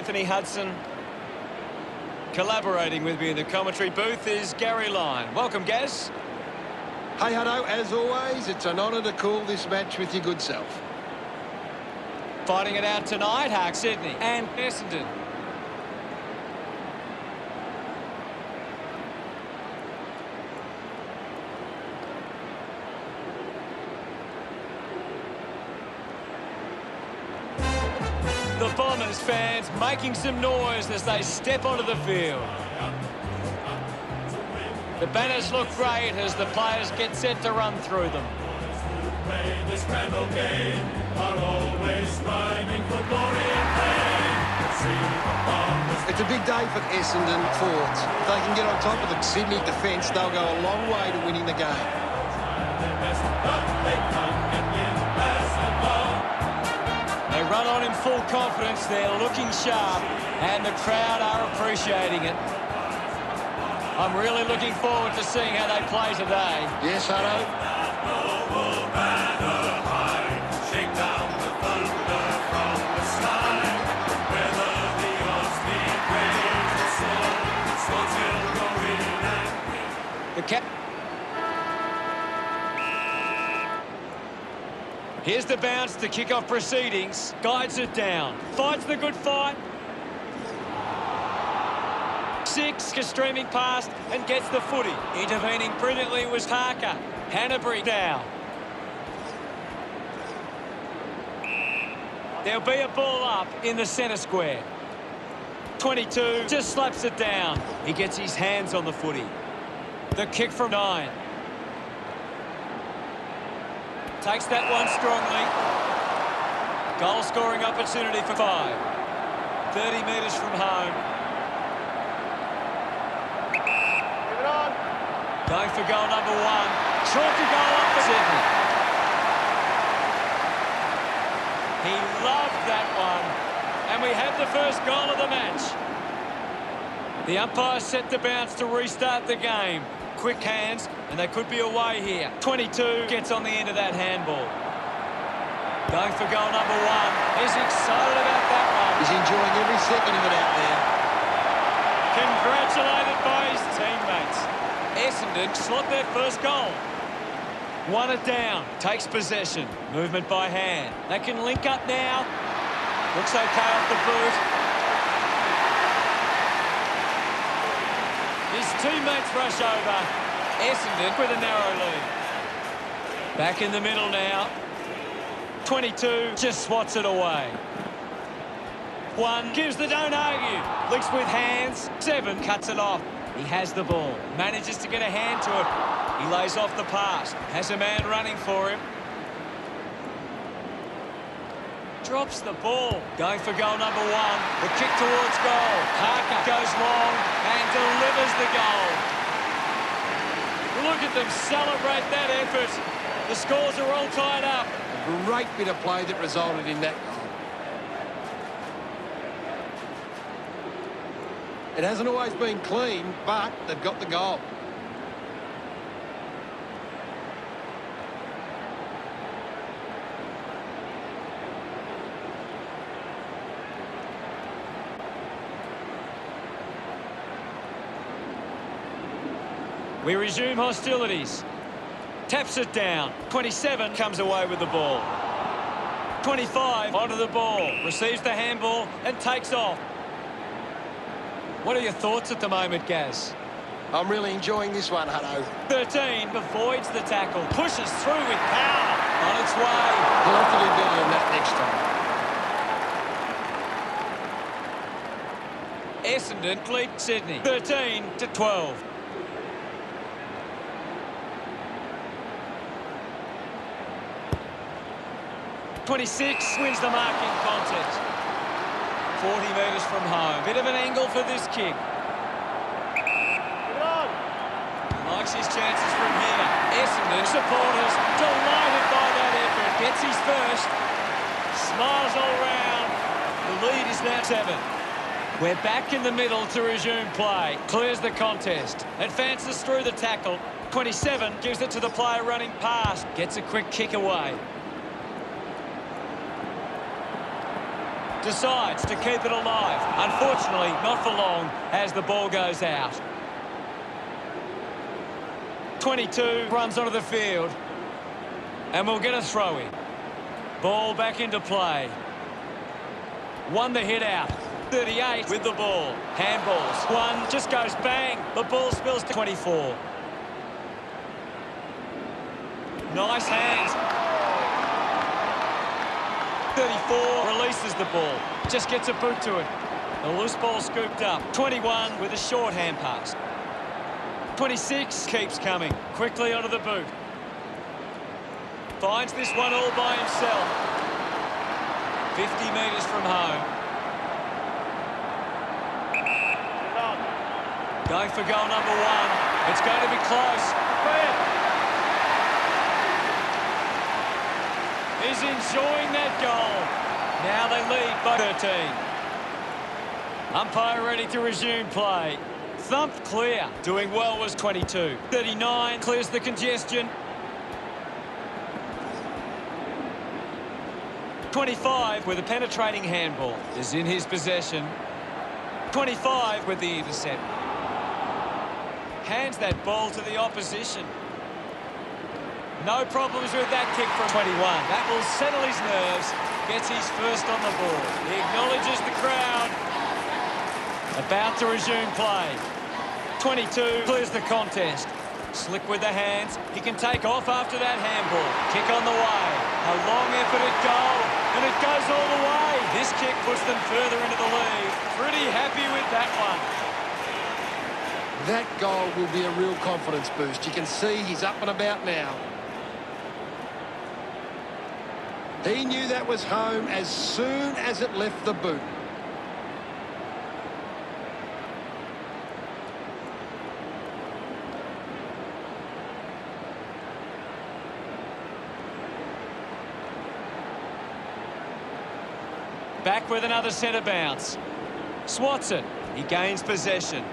Anthony Hudson. Collaborating with me in the commentary booth is Gary Lyon. Welcome, Gaz. Hey, Hutto, as always, it's an honour to call this match with your good self. Fighting it out tonight, Sydney and Essendon. The Bombers fans making some noise as they step onto the field. The banners look great as the players get set to run through them. This scramble game are always striving for glory and fame. It's a big day for Essendon forwards. If they can get on top of the Sydney defence, they'll go a long way to winning the game. They run on in full confidence, they're looking sharp, and the crowd are appreciating it. I'm really looking forward to seeing how they play today. Yes, Hutto. Here's the bounce to kick off proceedings. Guides it down. Fights the good fight. Six streaming past and gets the footy. Intervening brilliantly was Harker. Hanbury down. There'll be a ball up in the centre square. 22 just slaps it down. He gets his hands on the footy. The kick from 9. Takes that one strongly. Goal scoring opportunity for 5. 30 metres from home. Give it on. Going for goal number 1. Chalky goal up for Sydney. He loved that one. And we have the first goal of the match. The umpire set the bounce to restart the game. Quick hands, and they could be away here. 22 gets on the end of that handball. Going for goal number 1. He's excited about that one. He's enjoying every second of it out there. Congratulated by his teammates. Essendon slot their first goal. 1 it down. Takes possession. Movement by hand. They can link up now. Looks okay off the boot. His teammates rush over. Essendon with a narrow lead. Back in the middle now. 22 just swats it away. 1 gives the don't argue. Links with hands. 7 cuts it off. He has the ball. Manages to get a hand to it. He lays off the pass. Has a man running for him. Drops the ball. Going for goal number 1. The kick towards goal. Harker goes long and delivers the goal. Look at them celebrate that effort. The scores are all tied up. A great bit of play that resulted in that goal. It hasn't always been clean, but they've got the goal. We resume hostilities. Taps it down. 27 comes away with the ball. 25 onto the ball. Receives the handball and takes off. What are your thoughts at the moment, Gaz? I'm really enjoying this one, Hutto. 13 avoids the tackle. Pushes through with power. On its way. He'll have to do better than that next time. Essendon lead Sydney. 13-12. .26 wins the marking contest. 40 metres from home. Bit of an angle for this kick. Likes his chances from here. Essendon supporters delighted by that effort. Gets his first. Smiles all round. The lead is now 7. We're back in the middle to resume play. Clears the contest. Advances through the tackle. 27 gives it to the player running past. Gets a quick kick away. decides to keep it alive. Unfortunately, not for long as the ball goes out. 22 runs onto the field. And we'll get a throw in. Ball back into play. Won the hit out. 38 with the ball. Handballs. One just goes bang. The ball spills to 24. Nice hands. 34 releases the ball. Just gets a boot to it. The loose ball scooped up. 21 with a short hand pass. 26 keeps coming. Quickly onto the boot. Finds this one all by himself. 50 metres from home. Going for goal number one. It's going to be close. He's enjoying that goal. Now they lead by 13. Umpire ready to resume play. Thumped clear. Doing well was 22. 39 clears the congestion. 25 with a penetrating handball is in his possession. 25 with the intercept. Hands that ball to the opposition. No problems with that kick from 21. That will settle his nerves. Gets his first on the ball. He acknowledges the crowd. About to resume play. 22 clears the contest. Slick with the hands. He can take off after that handball. Kick on the way. A long effort at goal. And it goes all the way. This kick puts them further into the lead. Pretty happy with that one. That goal will be a real confidence boost. You can see he's up and about now. He knew that was home as soon as it left the boot. Back with another centre bounce. Swats it. He gains possession.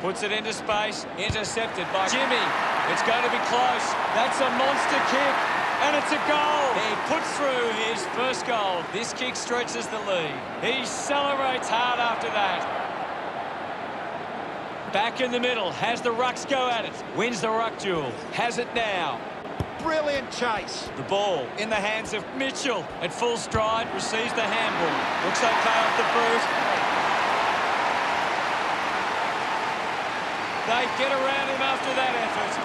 Puts it into space. Intercepted by Jimmy. It's going to be close. That's a monster kick. And it's a goal. He puts through his first goal. This kick stretches the lead. He celebrates hard after that. Back in the middle. Has the rucks go at it. Wins the ruck duel. Has it now. Brilliant chase. The ball in the hands of Mitchell. At full stride, receives the handball. Looks okay off the boot. They get around him after that effort.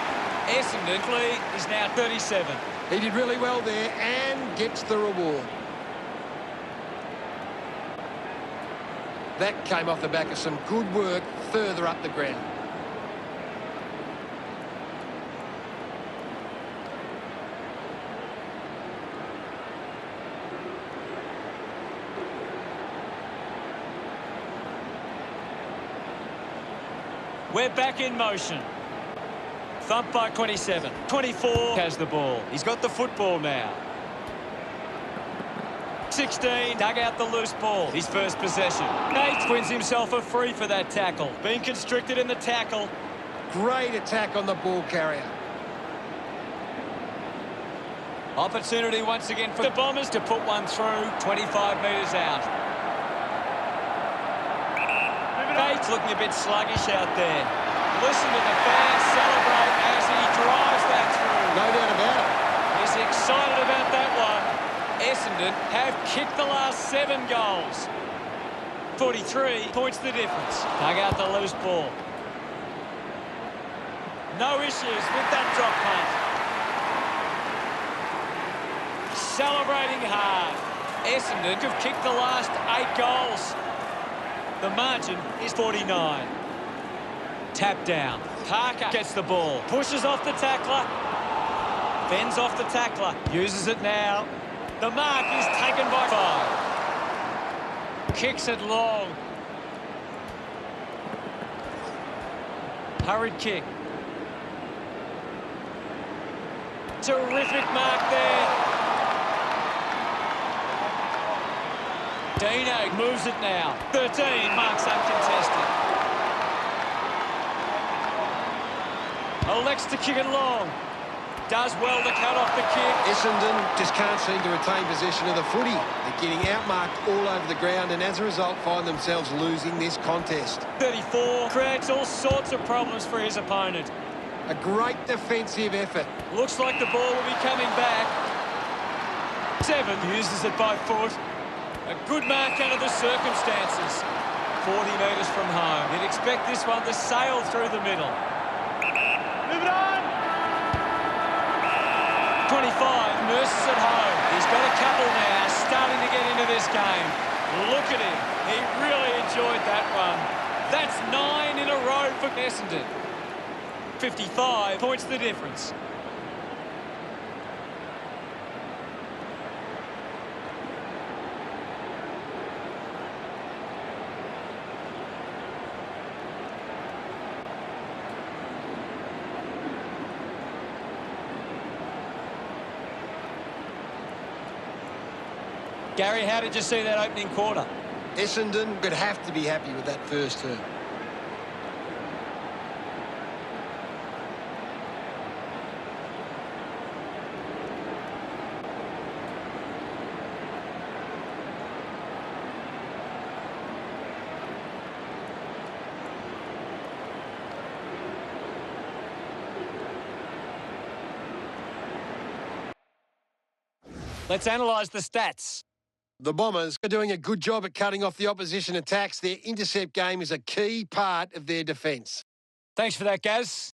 Essendon lead is now 37. He did really well there and gets the reward. That came off the back of some good work further up the ground. We're back in motion. Thumped by 27. 24 has the ball. He's got the football now. 16 dug out the loose ball. His first possession. Nate wins himself a free for that tackle. Being constricted in the tackle. Great attack on the ball carrier. Opportunity once again for the Bombers to put one through. 25 metres out. Nate's looking a bit sluggish out there. Listen to the fans celebrate as he drives that through. No doubt about it. He's excited about that one. Essendon have kicked the last 7 goals. 43 points the difference. Dug out the loose ball. No issues with that drop punt. Celebrating hard. Essendon have kicked the last 8 goals. The margin is 49. Tap down. Parker gets the ball. Pushes off the tackler. Fends off the tackler. Uses it now. The mark is taken by 5. Kicks it long. Hurried kick. Terrific mark there. Dino moves it now. 13 marks uncontested. Elects to kick it long. Does well to cut off the kick. Essendon just can't seem to retain possession of the footy. They're getting outmarked all over the ground and as a result find themselves losing this contest. 34 creates all sorts of problems for his opponent. A great defensive effort. Looks like the ball will be coming back. 7 uses it by foot. A good mark under the circumstances. 40 metres from home. You'd expect this one to sail through the middle. Move it on! 25, nurses at home. He's got a couple now, starting to get into this game. Look at him. He really enjoyed that one. That's 9 in a row for Essendon. 55 points the difference. Gary, how did you see that opening quarter? Essendon would have to be happy with that first term. Let's analyse the stats. The Bombers are doing a good job at cutting off the opposition attacks. Their intercept game is a key part of their defence. Thanks for that, Gaz.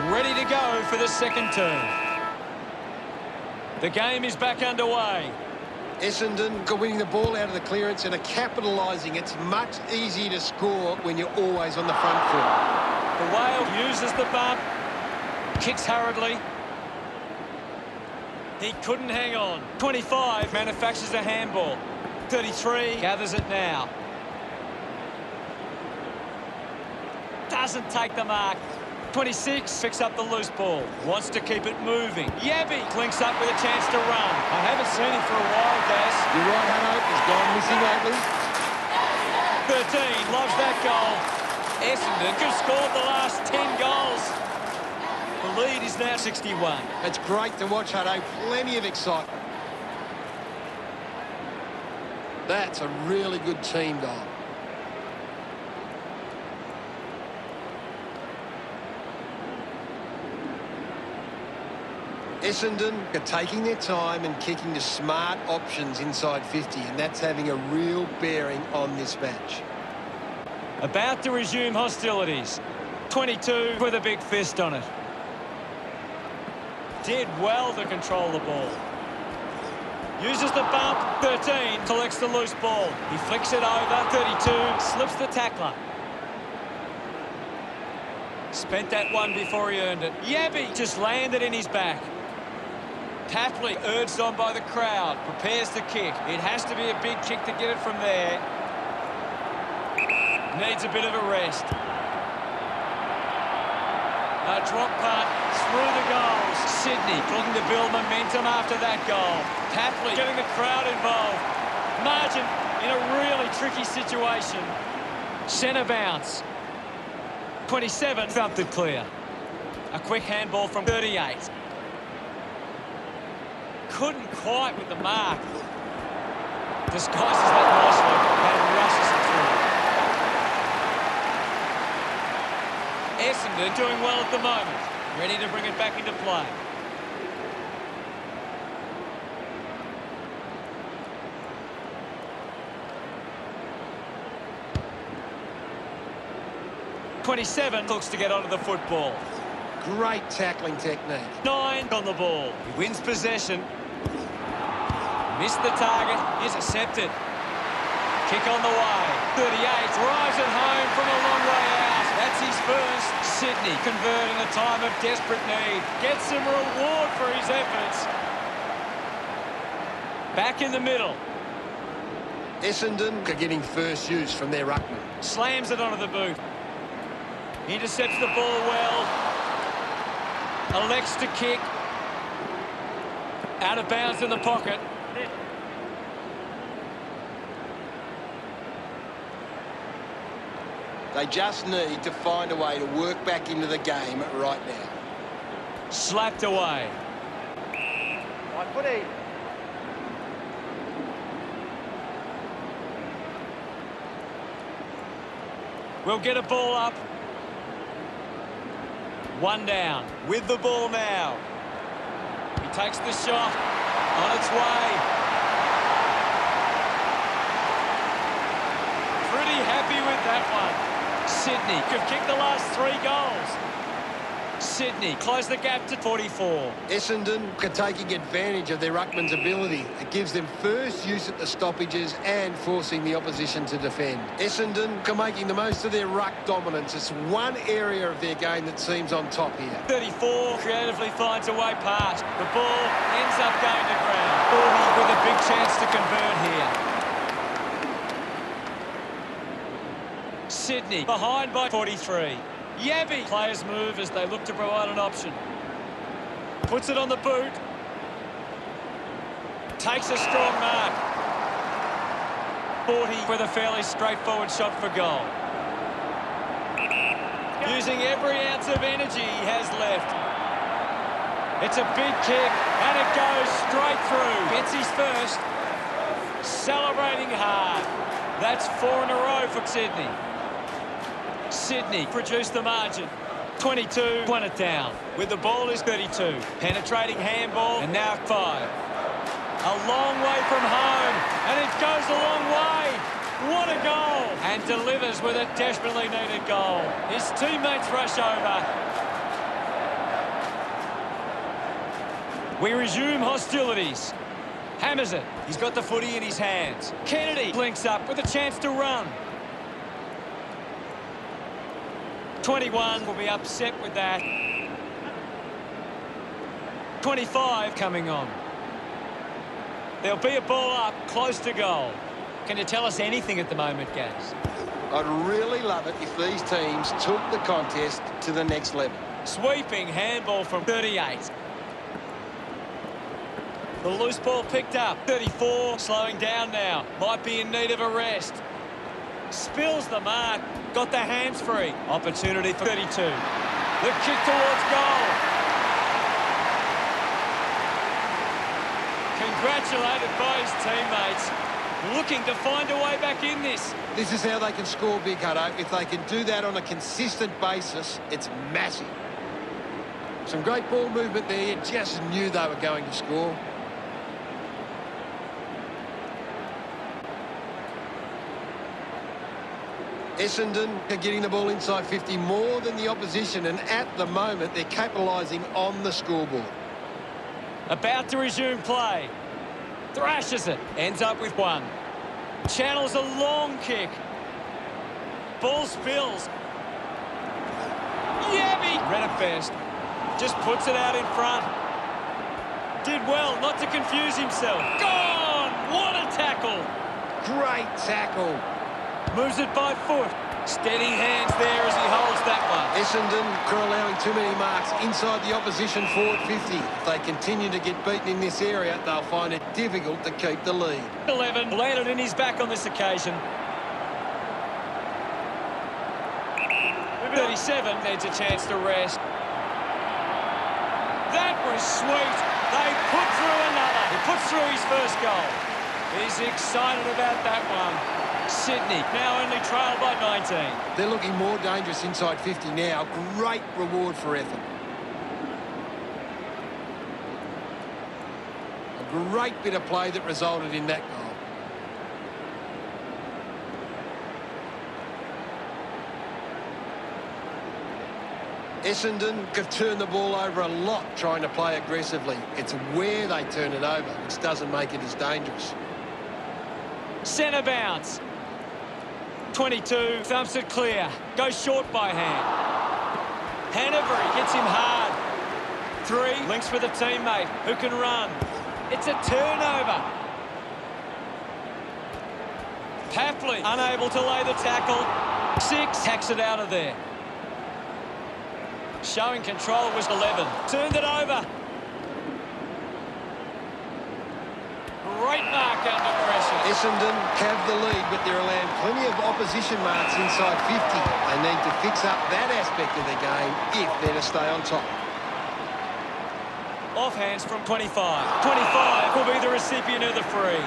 Ready to go for the second term. The game is back underway. Essendon are winning the ball out of the clearance and are capitalising. It's much easier to score when you're always on the front foot. The Whale uses the bump, kicks hurriedly. He couldn't hang on. 25 manufactures a handball. 33 gathers it now. Doesn't take the mark. 26 picks up the loose ball. Wants to keep it moving. Yabby links up with a chance to run. I haven't seen him for a while, Gaz. You're right, Hutto. He's gone missing lately. 13 loves that goal. Essendon have scored the last 10 goals. The lead is now 61. It's great to watch, Hutto. Plenty of excitement. That's a really good team goal. Essendon are taking their time and kicking to smart options inside 50, and that's having a real bearing on this match. About to resume hostilities. 22 with a big fist on it. Did well to control the ball. Uses the bump. 13 collects the loose ball. He flicks it over. 32 slips the tackler. Spent that one before he earned it. Yabby just landed in his back. Tapley, urged on by the crowd, prepares to kick. It has to be a big kick to get it from there. Needs a bit of a rest. A drop punt through the goals. Sydney looking to build momentum after that goal. Tapley getting the crowd involved. Margin in a really tricky situation. Centre bounce. 27 thumped it clear. A quick handball from 38. Couldn't quite with the mark. Disguises that nicely and rushes it through. Essendon doing well at the moment. Ready to bring it back into play. .27 looks to get onto the football. Great tackling technique. 9 on the ball. He wins possession. Missed the target. Intercepted. Kick on the way. 38 drives it home from a long way out. That's his first. Sydney converting a time of desperate need. Gets some reward for his efforts. Back in the middle. Essendon are getting first use from their ruckman. Slams it onto the boot. Intercepts the ball well. Elects to kick. Out of bounds in the pocket. They just need to find a way to work back into the game right now. Slapped away. Right footy. We'll get a ball up. One down. With the ball now. He takes the shot. On its way. Pretty happy with that one. Sydney could kick the last 3 goals. Sydney close the gap to 44. Essendon are taking advantage of their ruckman's ability. It gives them first use at the stoppages and forcing the opposition to defend. Essendon are making the most of their ruck dominance. It's one area of their game that seems on top here. 34 creatively finds a way past. The ball ends up going to ground. 40 with a big chance to convert here. Sydney behind by 43. Yabby players move as they look to provide an option. Puts it on the boot. Takes a strong mark. 40 with a fairly straightforward shot for goal. Using every ounce of energy he has left. It's a big kick and it goes straight through. Gets his first. Celebrating hard. That's 4 in a row for Sydney. Sydney produced the margin. 22 won it down. With the ball is 32. Penetrating handball and now 5. A long way from home and it goes a long way. What a goal! And delivers with a desperately needed goal. His teammates rush over. We resume hostilities. Hammers it. He's got the footy in his hands. Kennedy links up with a chance to run. 21 will be upset with that. 25 coming on. There'll be a ball up close to goal. Can you tell us anything at the moment, Gaz? I'd really love it if these teams took the contest to the next level. Sweeping handball from 38. The loose ball picked up. 34 slowing down now. Might be in need of a rest. Spills the mark. Got the hands free. Opportunity for 32. The kick towards goal. Congratulated by his teammates. Looking to find a way back in this. This is how they can score big, Hutto. If they can do that on a consistent basis, it's massive. Some great ball movement there. You just knew they were going to score. Essendon are getting the ball inside 50 more than the opposition, and at the moment they're capitalising on the scoreboard. About to resume play. Thrashes it. Ends up with one. Channels a long kick. Ball spills. Yabby! Ran it best. Just puts it out in front. Did well not to confuse himself. Gone! What a tackle! Great tackle. Moves it by foot. Steady hands there as he holds that one. Essendon are allowing too many marks inside the opposition forward 50. If they continue to get beaten in this area, they'll find it difficult to keep the lead. 11 landed in his back on this occasion. 37 needs a chance to rest. That was sweet. They put through another. He puts through his first goal. He's excited about that one. Sydney now only trailed by 19. They're looking more dangerous inside 50 now. Great reward for effort. A great bit of play that resulted in that goal. Essendon have turned the ball over a lot trying to play aggressively. It's where they turn it over, which doesn't make it as dangerous. Centre bounce. 22, thumps it clear. Goes short by hand. Hannover hits him hard. 3, links with a teammate who can run. It's a turnover. Papley unable to lay the tackle. 6, hacks it out of there. Showing control was 11. Turned it over. Great mark under pressure. Essendon have the lead, but they're allowing plenty of opposition marks inside 50. They need to fix up that aspect of the game if they're to stay on top. Off hands from 25. 25 will be the recipient of the free.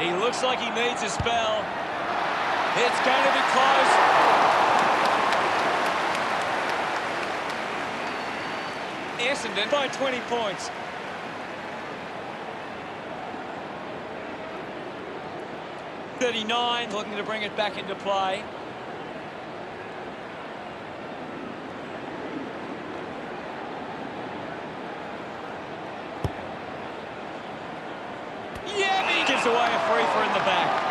He looks like he needs a spell. It's going to be close. Essendon by 20 points. .39 looking to bring it back into play. Yeah, he gives away a free for in the back.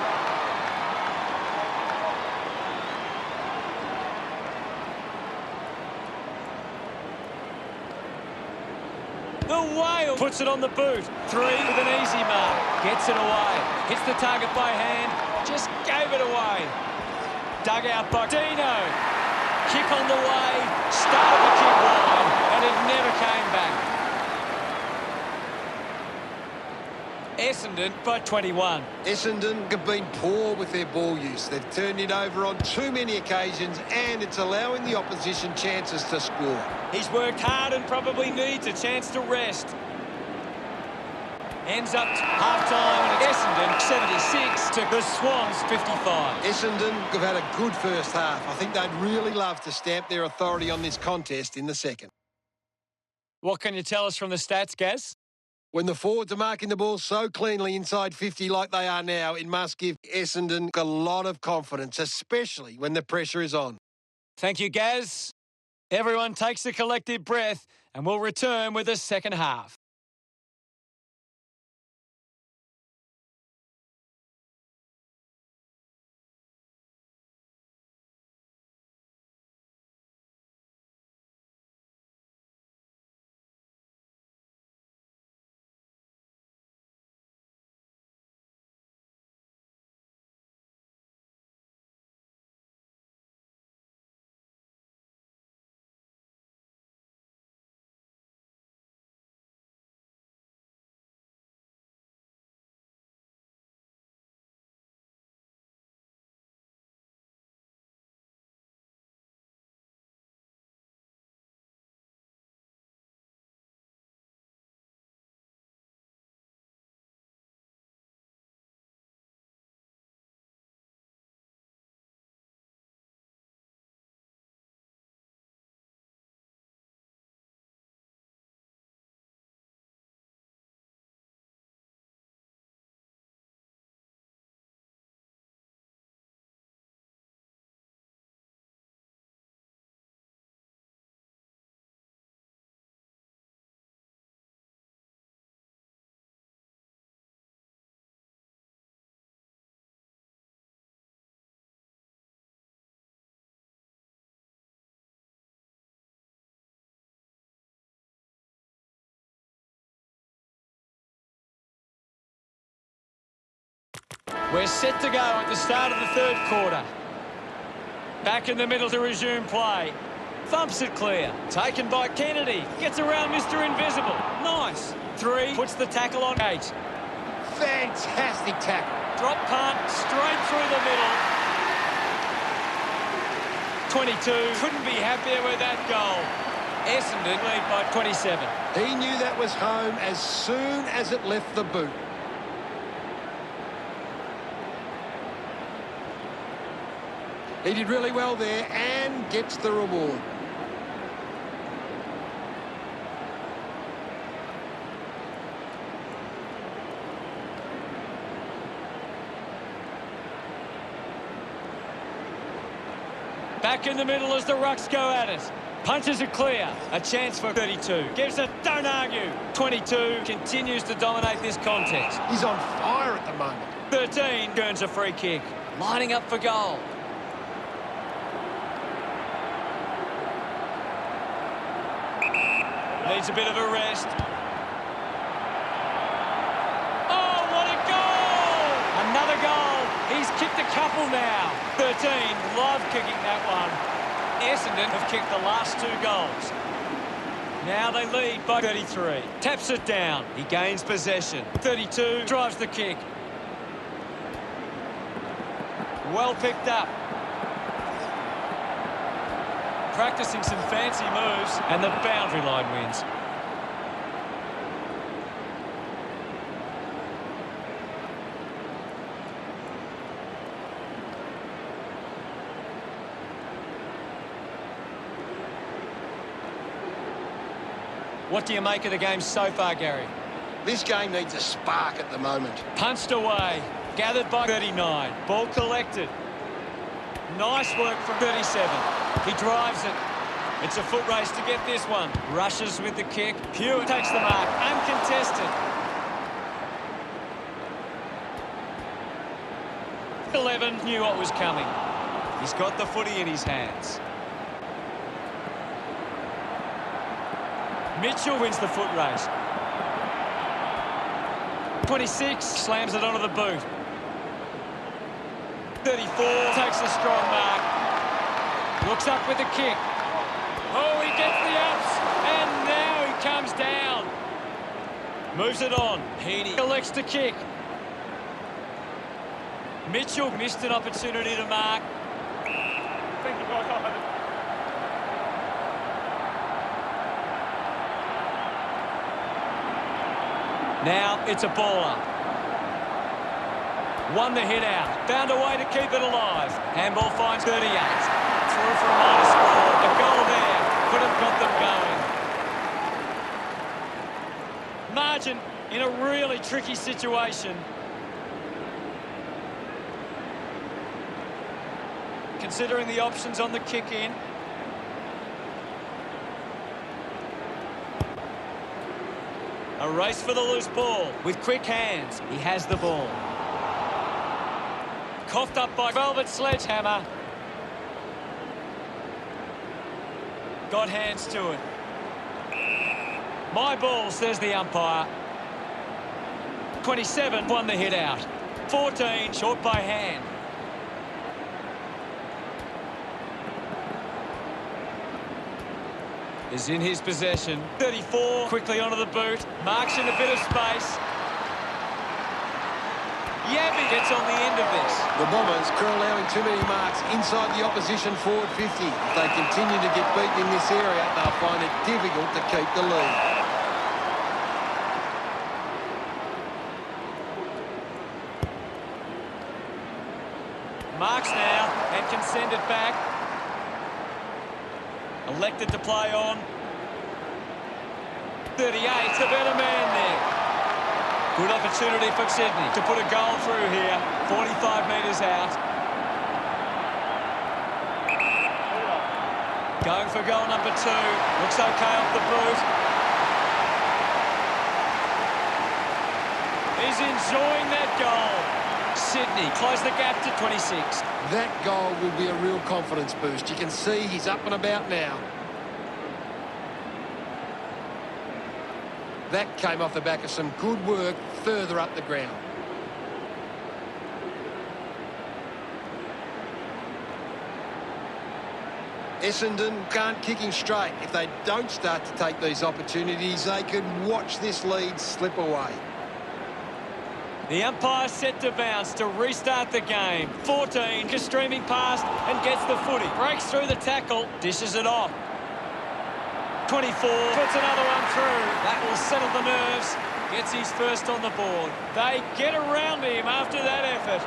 The Whale puts it on the boot. 3 with an easy mark. Gets it away. Hits the target by hand. Just gave it away. Dug out by Dino. Kick on the way. Started the kick wide. And it never came back. Essendon by 21. Essendon have been poor with their ball use. They've turned it over on too many occasions, and it's allowing the opposition chances to score. He's worked hard and probably needs a chance to rest. Ends up half-time, and it's Essendon 76 to the Swans 55. Essendon have had a good first half. I think they'd really love to stamp their authority on this contest in the second. What can you tell us from the stats, Gaz? When the forwards are marking the ball so cleanly inside 50 like they are now, it must give Essendon a lot of confidence, especially when the pressure is on. Thank you, Gaz. Everyone takes a collective breath and we'll return with the second half. We're set to go at the start of the third quarter. Back in the middle to resume play. Thumps it clear. Taken by Kennedy. Gets around Mr. Invisible. Nice. 3. Puts the tackle on 8. Fantastic tackle. Drop punt. Straight through the middle. 22. Couldn't be happier with that goal. Essendon lead by 27. He knew that was home as soon as it left the boot. He did really well there and gets the reward. Back in the middle as the Rucks go at it. Punches it clear. A chance for 32. Gives it, don't argue. 22 continues to dominate this contest. He's on fire at the moment. 13 earns a free kick. Lining up for goal. Needs a bit of a rest. Oh, what a goal! Another goal. He's kicked a couple now. 13, love kicking that one. Essendon have kicked the last 2 goals. Now they lead by 33. Taps it down. He gains possession. 32 drives the kick. Well picked up. Practicing some fancy moves, and the boundary line wins. What do you make of the game so far, Gary? This game needs a spark at the moment. Punched away, gathered by 39. Ball collected. Nice work from 37. He drives it. It's a foot race to get this one. Rushes with the kick. Hewitt takes the mark. Uncontested. 11 knew what was coming. He's got the footy in his hands. Mitchell wins the foot race. 26 slams it onto the boot. 34 takes a strong mark. Looks up with the kick. Oh, he gets the ups. And now he comes down. Moves it on. Heaney elects to kick. Mitchell missed an opportunity to mark. Thank you, guys. Now it's a baller. Won the hit out. Found a way to keep it alive. Handball finds 38. Through for a -4. A goal there. Could have got them going. Margin in a really tricky situation. Considering the options on the kick in. A race for the loose ball. With quick hands, he has the ball. Coughed up by Velvet Sledgehammer. Got hands to it. My ball, says the umpire. 27 won the hit out. 14 short by hand. Is in his possession. 34 quickly onto the boot. Marks in a bit of space. Yabby gets on the end of this. The Bombers are allowing too many marks inside the opposition forward 50. If they continue to get beaten in this area, they'll find it difficult to keep the lead. Marks now and can send it back. Elected to play on. 38's the better man there. Good opportunity for Sydney to put a goal through here. 45 metres out. Going for goal number 2. Looks okay off the boot. He's enjoying that goal. Sydney close the gap to 26. That goal will be a real confidence boost. You can see he's up and about now. That came off the back of some good work further up the ground. Essendon can't kick him straight. If they don't start to take these opportunities, they could watch this lead slip away. The umpire set to bounce to restart the game. 14, just streaming past and gets the footy. Breaks through the tackle, dishes it off. 24, puts another one through. That will settle the nerves. Gets his first on the board. They get around him after that effort.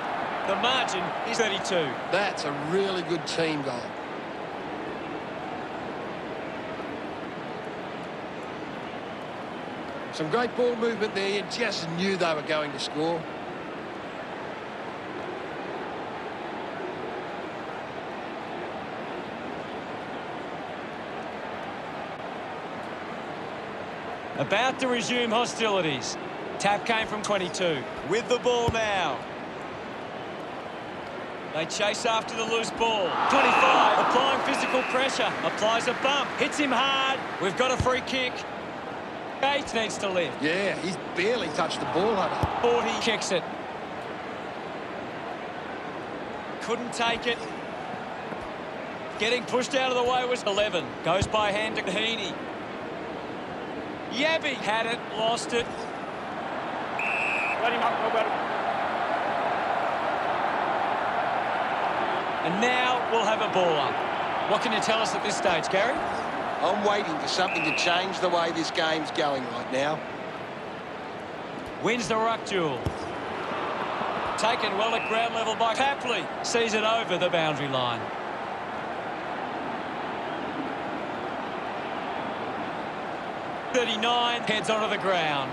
The margin is 32. That's a really good team goal. Some great ball movement there. You just knew they were going to score. About to resume hostilities. Tap came from 22. With the ball now. They chase after the loose ball. 25, applying physical pressure. Applies a bump. Hits him hard. We've got a free kick. 8 needs to lift. Yeah, he's barely touched the ball, Hunter. 40 kicks it. Couldn't take it. Getting pushed out of the way was 11. Goes by hand to Heaney. Yabby had it, lost it. Let him up, Robert. And now we'll have a ball up. What can you tell us at this stage, Gary? I'm waiting for something to change the way this game's going right now. Wins the ruck duel. Taken well at ground level by Papley. Sees it over the boundary line. .39 heads onto the ground.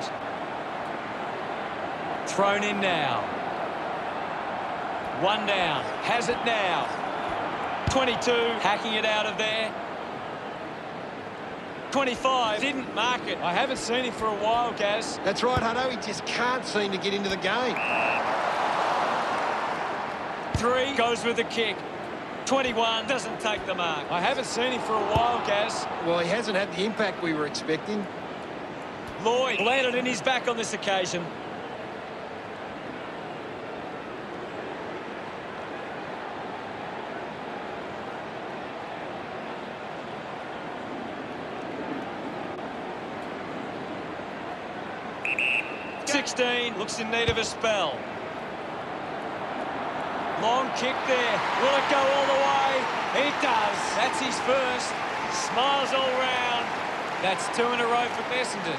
Thrown in now. One down. Has it now. 22 hacking it out of there. 25 didn't mark it. I haven't seen him for a while, Gaz. That's right, Hutto. He just can't seem to get into the game. 3 goes with the kick. 21 doesn't take the mark. I haven't seen him for a while, Gaz. Well, he hasn't had the impact we were expecting. Lloyd landed in his back on this occasion. Looks in need of a spell. Long kick there. Will it go all the way? It does. That's his first. Smiles all round. That's 2 in a row for Essendon.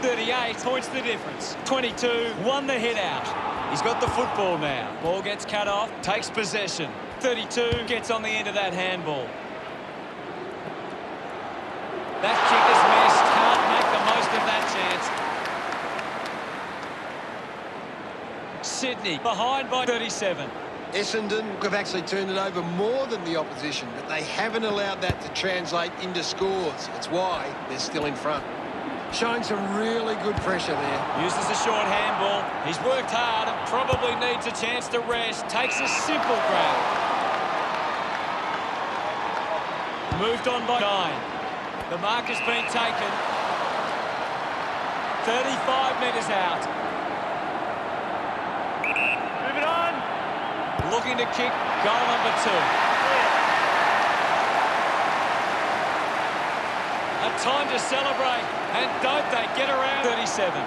38 points the difference. 22 won the hit out. He's got the football now. Ball gets cut off. Takes possession. 32 gets on the end of that handball. That kick is missed. Can't make the most of that chance. Sydney behind by 37. Essendon have actually turned it over more than the opposition, but they haven't allowed that to translate into scores. That's why they're still in front. Showing some really good pressure there. Uses a short handball. He's worked hard and probably needs a chance to rest. Takes a simple grab. Moved on by 9. The mark has been taken. 35 metres out. Looking to kick goal number 2. A time to celebrate, and don't they get around 37.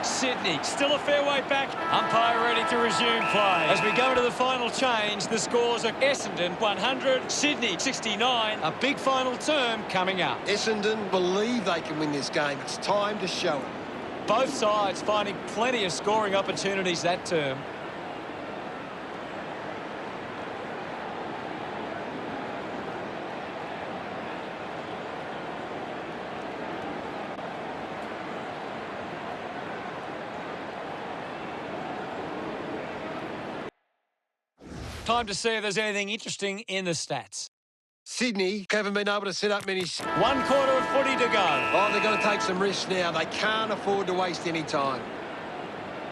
Sydney still a fair way back. Umpire ready to resume play. As we go into the final change, the scores are Essendon 100, Sydney 69. A big final term coming up. Essendon believe they can win this game. It's time to show it. Both sides finding plenty of scoring opportunities that term. Time to see if there's anything interesting in the stats. Sydney haven't been able to set up many... 1 quarter of footy to go. Oh, they've got to take some risks now. They can't afford to waste any time.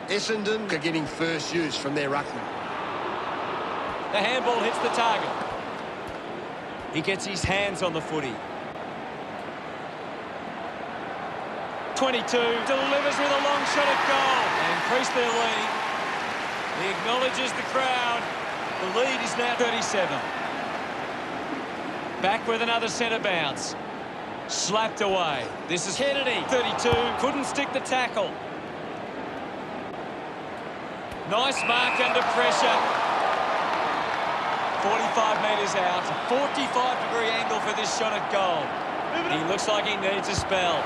Essendon are getting first use from their ruckman. The handball hits the target. He gets his hands on the footy. 22 delivers with a long shot at goal. They increase their lead. He acknowledges the crowd. The lead is now 37. Back with another centre bounce. Slapped away. This is Kennedy, 32. Couldn't stick the tackle. Nice mark under pressure. 45 metres out. 45-degree angle for this shot at goal. He looks like he needs a spell.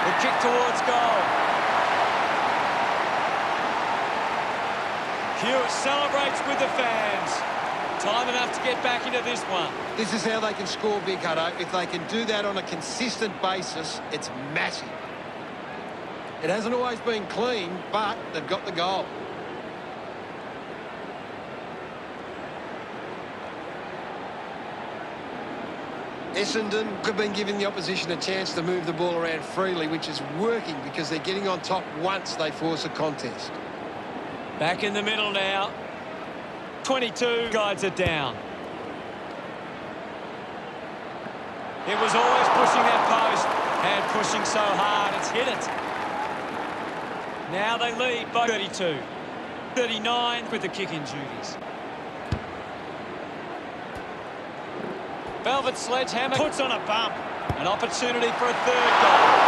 The kick towards goal. Hewitt celebrates with the fans. Time enough to get back into this one. This is how they can score big, Hutto. If they can do that on a consistent basis, it's massive. It hasn't always been clean, but they've got the goal. Essendon have been giving the opposition a chance to move the ball around freely, which is working because they're getting on top once they force a contest. Back in the middle now. 22 guides it down. It was always pushing that post and pushing so hard it's hit it. Now they lead by 32. 39 with the kicking duties. Velvet sledgehammer puts on a bump. An opportunity for a third goal.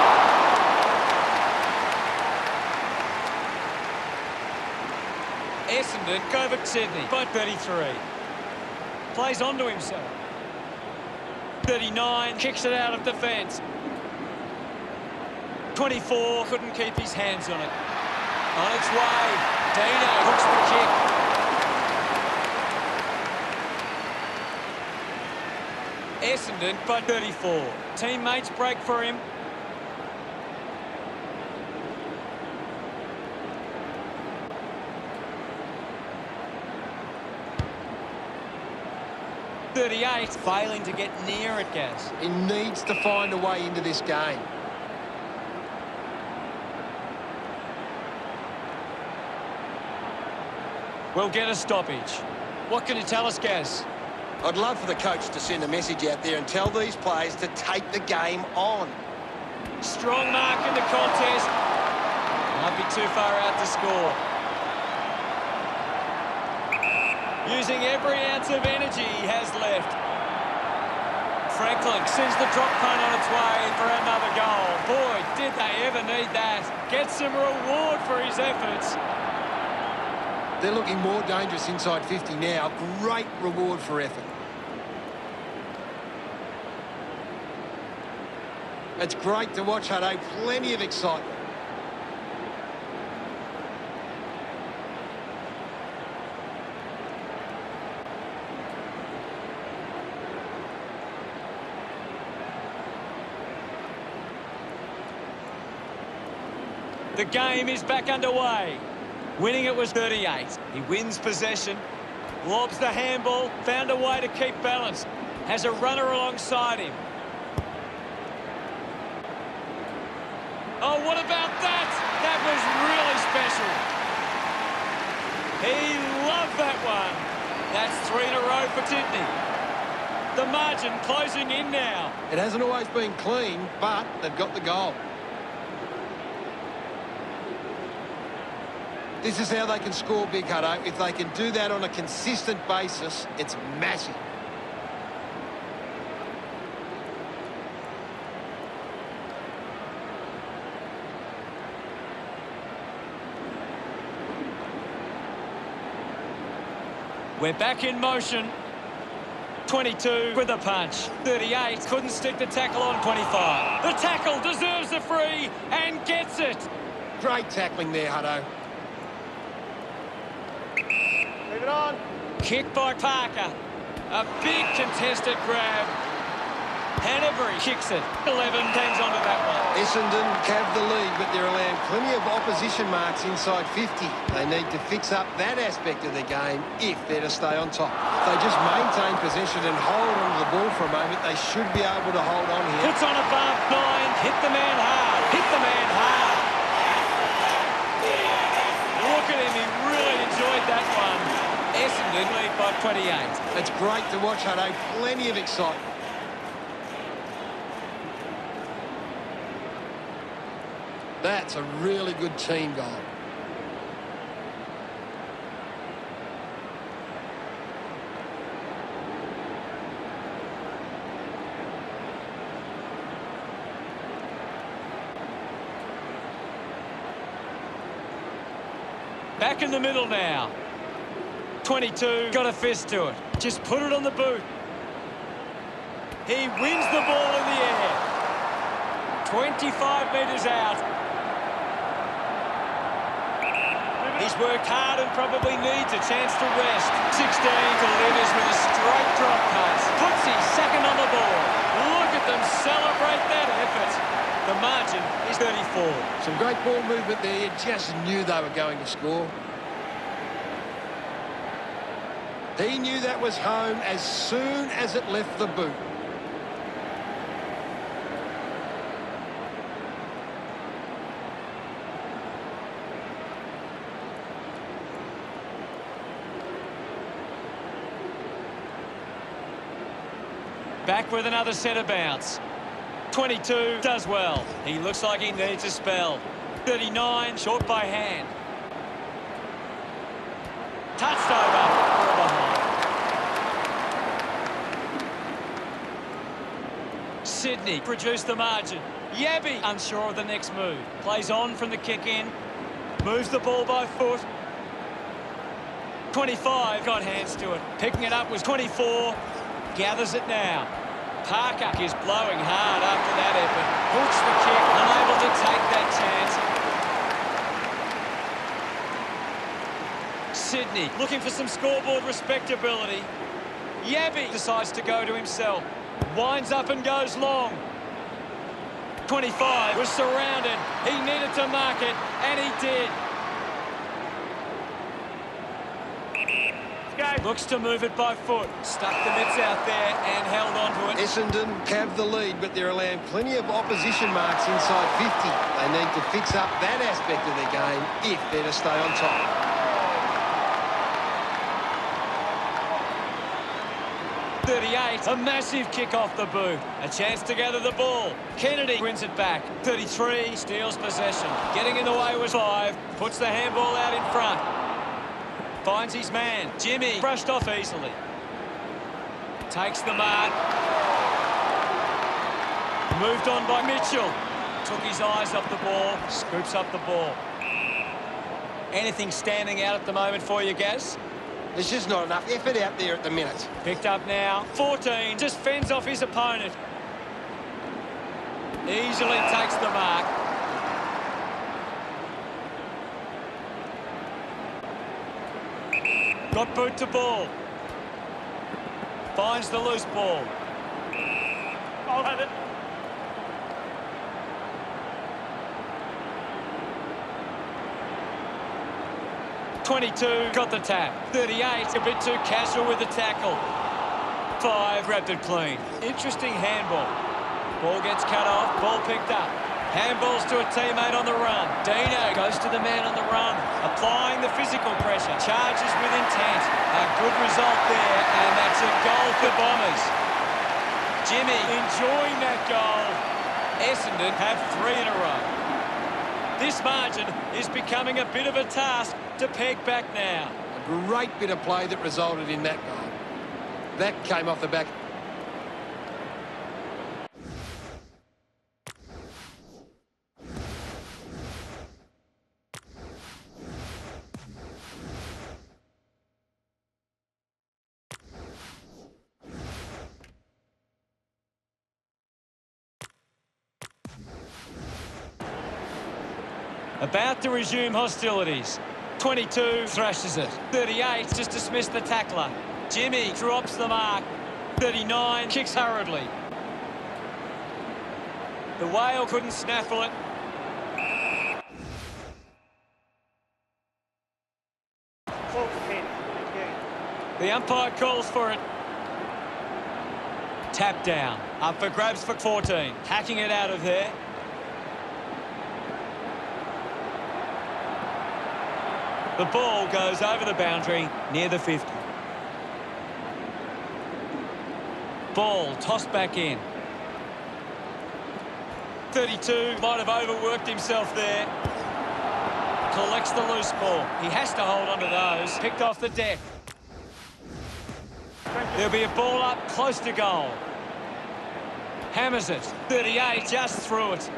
Essendon over Sydney by 33. Plays onto himself. 39 kicks it out of defence. 24 couldn't keep his hands on it. On its way. Dino hooks the kick. Essendon by 34. Teammates break for him. Failing to get near it, Gaz. He needs to find a way into this game. We'll get a stoppage. What can you tell us, Gaz? I'd love for the coach to send a message out there and tell these players to take the game on. Strong mark in the contest. Might be too far out to score. Using every ounce of energy he has left. Franklin sends the drop punt on its way for another goal. Boy, did they ever need that. Gets some reward for his efforts. They're looking more dangerous inside 50 now. Great reward for effort. It's great to watch, Hutto. Plenty of excitement. The game is back underway. Winning it was 38. He wins possession. Lobs the handball. Found a way to keep balance. Has a runner alongside him. Oh, what about that? That was really special. He loved that one. That's 3 in a row for Sydney. The margin closing in now. It hasn't always been clean, but they've got the goal. This is how they can score big, Hutto. If they can do that on a consistent basis, it's massive. We're back in motion. 22 with a punch. 38 couldn't stick the tackle on 25. The tackle deserves the free and gets it. Great tackling there, Hutto. Leave it on. Kick by Parker. A big contested grab. Hanbury kicks it. 11 hangs onto that one. Essendon have the lead, but they're allowing plenty of opposition marks inside 50. They need to fix up that aspect of their game if they're to stay on top. If they just maintain possession and hold on to the ball for a moment, they should be able to hold on here. Puts on a bump. 9. Hit the man hard. Hit the man hard. Look at him. He really enjoyed that one. Essendon lead by 28. It's great to watch, Hutto. Plenty of excitement. That's a really good team goal. Back in the middle now. 22, got a fist to it. Just put it on the boot. He wins the ball in the air. 25 metres out. He's worked hard and probably needs a chance to rest. 16 delivers with a straight drop pass. Puts his second on the ball. Look at them celebrate that effort. The margin is 34. Some great ball movement there. You just knew they were going to score. He knew that was home as soon as it left the boot. Back with another centre bounce. 22 does well. He looks like he needs a spell. 39 short by hand. Touched over. Sydney produced the margin. Yabby unsure of the next move. Plays on from the kick in. Moves the ball by foot. 25 got hands to it. Picking it up was 24. Gathers it now. Parker is blowing hard after that effort. Hooks the kick, unable to take that chance. Sydney looking for some scoreboard respectability. Yabby decides to go to himself. Winds up and goes long. 25 was surrounded. He needed to mark it, and he did. Looks to move it by foot. Stuck the mitts out there and held on to it. Essendon have the lead, but they're allowing plenty of opposition marks inside 50. They need to fix up that aspect of their game if they're to stay on top. A massive kick off the boot. A chance to gather the ball. Kennedy wins it back. 33 steals possession. Getting in the way was 5. Puts the handball out in front. Finds his man. Jimmy brushed off easily. Takes the mark. Moved on by Mitchell. Took his eyes off the ball. Scoops up the ball. Anything standing out at the moment for you, Gaz? There's just not enough effort out there at the minute. Picked up now. 14. Just fends off his opponent. Easily takes the mark. Got boot to ball. Finds the loose ball. I'll have it. .22 got the tap. 38 a bit too casual with the tackle. 5 grabbed it clean. Interesting handball. Ball gets cut off. Ball picked up. Handballs to a teammate on the run. Dino goes to the man on the run. Applying the physical pressure. Charges with intent. A good result there, and that's a goal for Bombers. Jimmy enjoying that goal. Essendon have 3 in a row. This margin is becoming a bit of a task to peg back now. A great bit of play that resulted in that goal. That came off the back. About to resume hostilities. 22 thrashes it. 38 just dismissed the tackler. Jimmy drops the mark. 39 kicks hurriedly. The Whale couldn't snaffle it. The umpire calls for it. Tap down. Up for grabs for 14. Hacking it out of there. The ball goes over the boundary near the 50. Ball tossed back in. 32 might have overworked himself there. Collects the loose ball. He has to hold on to those. Picked off the deck. There'll be a ball up close to goal. Hammers it. 38 just through it.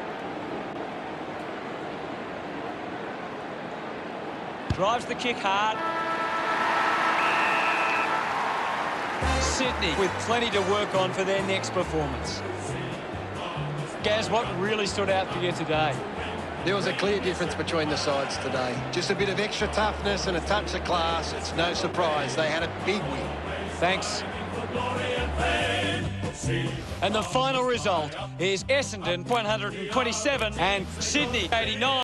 Drives the kick hard. Sydney with plenty to work on for their next performance. Gaz, what really stood out for you today? There was a clear difference between the sides today. Just a bit of extra toughness and a touch of class. It's no surprise they had a big win. Thanks. And the final result is Essendon 127 and Sydney 89.